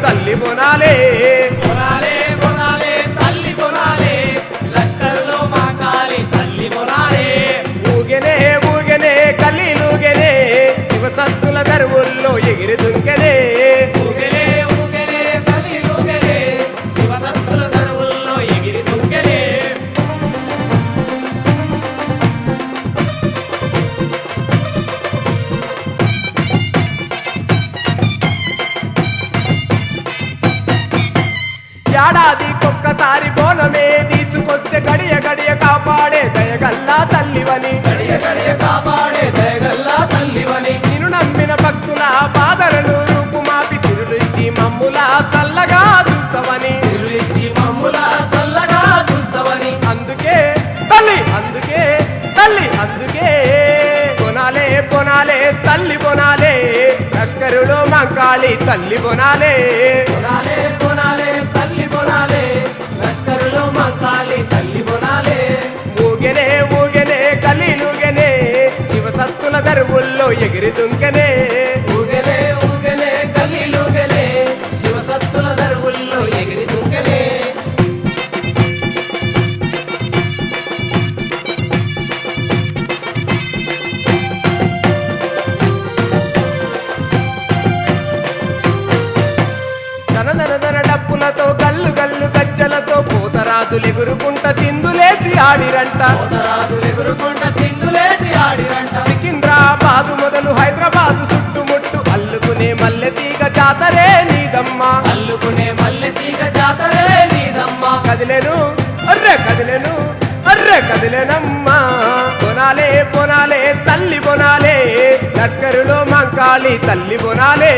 తల్లి బోనాలే బోనాలే బోనాలే తల్లి బోనాలే లష్కరులో మా కాళీ తల్లి బోనాలే ఊగెనే ఊగెనే కలీలుగెనే శివసత్తుల దరువుల్లో ఎగిరి దుంకెనే ఊగెలే ఊగెలే కలీలుగెలే శివసత్తుల దరువుల్లో ఎగిరి దుంకెలే ఏడాదికొక్కసారి బోనమే తీసుకొస్తే గడియ గడియ కాపాడే దయగల్లా తల్లివని గడియ గడియ కాపాడే దయగల్లా తల్లివని నిన్ను నమ్మిన భక్తుల బాధలను రూపుమాపి సిరులిచ్చి మమ్ములా చల్లగా చూస్తావని తిరులిచ్చి మమ్ముల చల్లగా చూస్తావని అందుకే తల్లి అందుకే తల్లి అందుకే బొనాలే బొనాలే తల్లి బొనాలే లష్కరులో మంకాళి తల్లి బొనాలే బోనాలే బోనాలే తల్లి బోనాలే లష్కరులో మా కాళీ తల్లి బోనాలే ఊగెనే ఊగెనే కలీలుగెనే శివసత్తుల దరువుల్లో ఎగిరి దుంకెనే ఊగెలే ఊగెలే కలీలుగెలే శివసత్తుల దరువుల్లో ఎగిరి దుంకెలే దనదనదన డప్పులతో గల్లు గల్లు గజ్జలతో పోతరాజులెగురుకుంట చిందులేసి ఆడిరంట రాజులెగురుకుంట చిందులేసి ఆడిరంట సికింద్రాబాదు మొదలు హైదరాబాదు చుట్టుముట్టు అల్లుకునే మల్లె తీగ జాతరే నీదమ్మ అల్లుకునే మల్లె తీగ జాతరే నీదమ్మ కదిలెను అర్రె కదిలెను అర్రె కదిలెనమ్మా బొనాలే బొనాలే తల్లి బొనాలే లష్కరులో మంకాళి తల్లి బొనాలే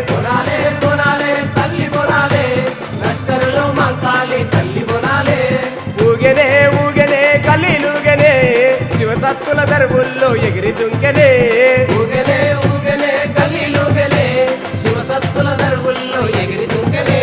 బోనాలే బోనాలే తల్లి బోనాలే లష్కరులో మా కాళీ తల్లి బోనాలే ఊగెనే ఊగెనే కలీలుగెనే శివసత్తుల దరువుల్లో ఎగిరి దుంకెనే ఊగెలే ఊగెలే కలీలుగెలే శివసత్తుల దరువుల్లో ఎగిరి దుంకెలే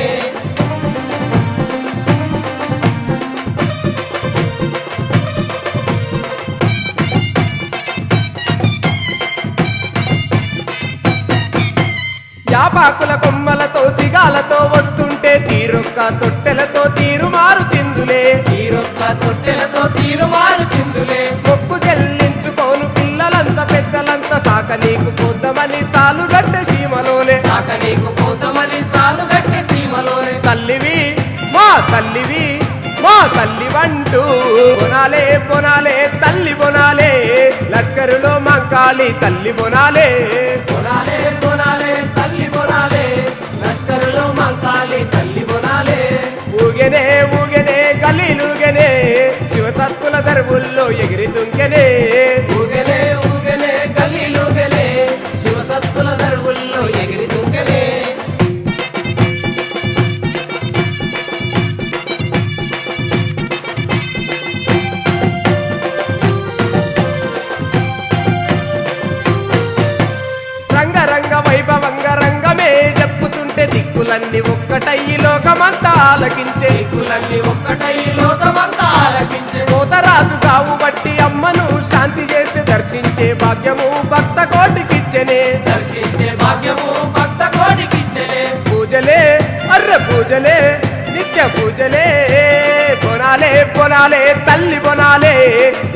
యాపాకుల కొమ్మలతో సిగాలతో వస్తుంటే తీరొక్క తొట్టెలతో తీరుమారు చిందులే తీరొక్క తొట్టెలతో తీరుమారు చిందులే మొక్కు చెల్లించుకోను పిల్లలంతా పెద్దలంతా సాక నీకు పోద్దామని సాలుగట్టె సీమలోనే సాక నీకు పోతమని సాలుగట్టె సీమలోనే తల్లివి మా తల్లివి మా తల్లివంటూ బొనాలే బొనాలే తల్లి బొనాలే లష్కరులో మంకాళి తల్లి బొనాలే బోనాలే బోనాలే తల్లి బోనాలే లష్కరులో మా కాళీ తల్లి బోనాలే ఊగెనే ఊగెనే కలీలుగెనే శివసత్తుల దరువుల్లో ఎగిరి దుంకెనే ఊగెలే ఊగెలే కలీలుగెలే శివసత్తుల దరువుల్లో ఎగిరి దుంకెలే రంగరంగ వైభవంగ రంగమే చెప్పుతుంటే దిక్కులన్నీ ఒక్కటయ్యి లోకమంతా ఆలకించే దిక్కులన్నీ ఒక్కటై లోకమంతా ఆలకించే పోతరాజు కావు బట్టి అమ్మను శాంతి చేసి దర్శించే భాగ్యము భక్త కోటికిచ్చనే దర్శించే భాగ్యము భక్త కోటికిచ్చలే పూజలే అర్రె పూజలే నిత్య పూజలే బొనాలే బొనాలే తల్లి బొనాలే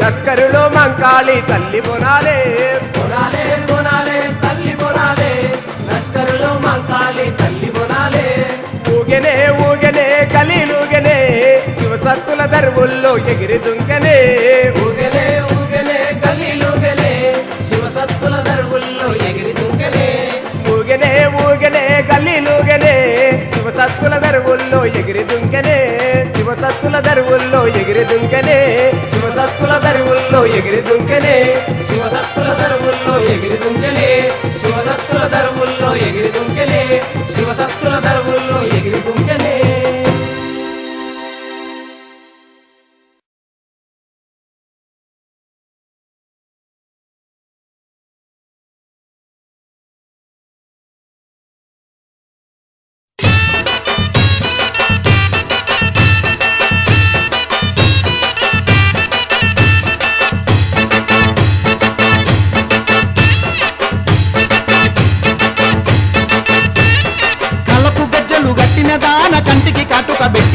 లష్కరులో మంకాళి తల్లి బొనాలే బోనాలే బోనాలే తల్లి బోనాలే లష్కరులో మా కాళీ తల్లి బోనాలే ఊగెనే ఊగెనే కలీలుగెనే శివసత్తుల దరువుల్లో ఎగిరి దుంకెనే ఊగెలే ఊగెలే కలీలుగెలే శివసత్తుల దరువుల్లో ఎగిరి దుంకెలే ఊగెనే ఊగెనే కలీలుగెనే శివసత్తుల దరువుల్లో ఎగిరి దుంకెనే శివసత్తుల దరువుల్లో ఎగిరి దుంకెనే శివసత్తుల దరువుల్లో ఎగిరి దుంకెనే శివసత్తుల దరువుల్లో ఎగిరి దుంకెలే శివసత్తుల దరువుల్లో ఎగిరి దుంకెలే శివసత్తుల దరువుల్లో ఎగిరి దుంకెలే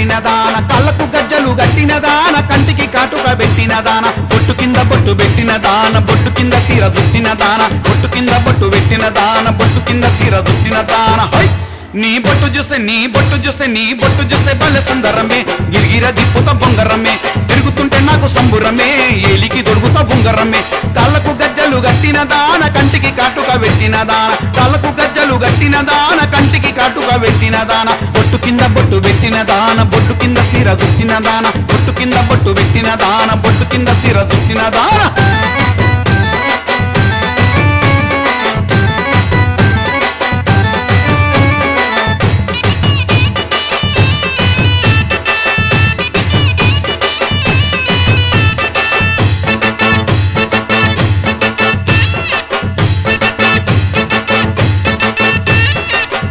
పెట్టిన దాన కళ్ళకు గజ్జలు గట్టిన దాన కంటికి కాటుక పెట్టిన దాన బొట్టు కింద బొట్టు పెట్టిన దాన బొట్టు కింద సీర దుట్టిన దాన బొట్టు కింద బొట్టు పెట్టిన దాన బొట్టు కింద సీర దుట్టిన దాన హై నీ బొట్టు చూస్తే నీ బొట్టు చూస్తే నీ బొట్టు చూస్తే భలే సుందరమే గిరిగిర దిప్పుత బొంగరమే తిరుగుతుంటే నాకు సంబురమే ఏలికి దొడుగుతా బొంగరమే కాళ్ళకు గజ్జలు గట్టిన దాన కంటికి కాటుక పెట్టిన దాన కాళ్ళకు గజ్జలు గట్టిన దాన కంటికి కాటుక పెట్టిన దాన బొట్టు కింద బొట్టు పెట్టిన దాన బొట్టు కింద సీర దుట్టిన దాన బొట్టు కింద బొట్టు పెట్టిన దాన బొట్టు కింద సీర దుట్టిన దాన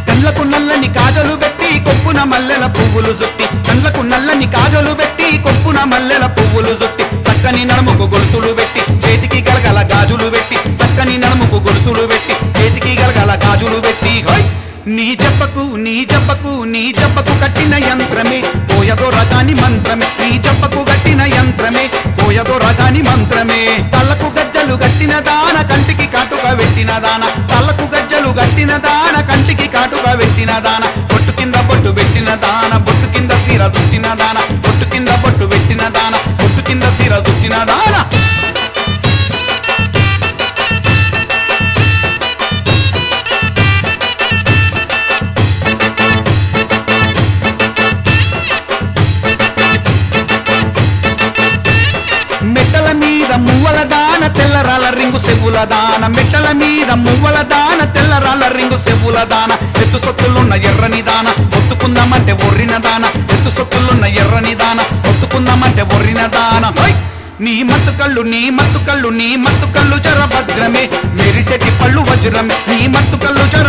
కళ్ళకు నల్లని కాజలు పెట్టి కొప్పున మల్లెల పువ్వులు జుట్టి కళ్ళకు నల్లని కాజలు పెట్టి కొప్పున మల్లెల పువ్వులు జుట్టి చక్కని నడుముకు గొలుసులు పెట్టి చేతికి గలగల గాజులు పెట్టి చక్కని నడుముకు గొలుసులు పెట్టి చేతికి గలగల గాజులు పెట్టి హోయ్ నీ జబ్బకు నీ జబ్బకు నీ జబ్బకు కట్టిన యంత్రమే పోయదో రగాని మంత్రమే నీ జబ్బకు కట్టిన యంత్రమే పోయదో రగాని మంత్రమే కళ్ళకు గజ్జలు గట్టిన దాన కంటికి కాటుక పెట్టిన దాన కళ్ళకు గజ్జలు గట్టిన దాన కంటికి కాటుక పెట్టిన దాన బొట్టు కింద బొట్టు పెట్టిన దాన బొట్టు కింద సీర దుట్టిన దాన బొట్టు కింద బొట్టు పెట్టిన దాన బొట్టు కింద సీర దుట్టిన దాన మెట్టల మీద మువ్వల దాన తెల్లరాల రింగు సెవ్వుల దాన మెట్టల మీద మువ్వల దాన తెల్లరాల రింగు సెవ్వుల దాన ఎత్తు సొత్తులున్న ఎర్రని దాన ఒత్తుకుందామంటే ఒర్రిన దాన ఎత్తు సొత్తులున్న ఎర్రని దాన ఒత్తుకుందామంటే ఒర్రిన దాన హోయ్ నీ మత్తు కళ్ళు నీ మత్తు కళ్ళు నీ మత్తు కళ్ళు జర భద్రమే మెరిసెటి పళ్ళు వజ్రమే నీ మత్తు కళ్ళు జర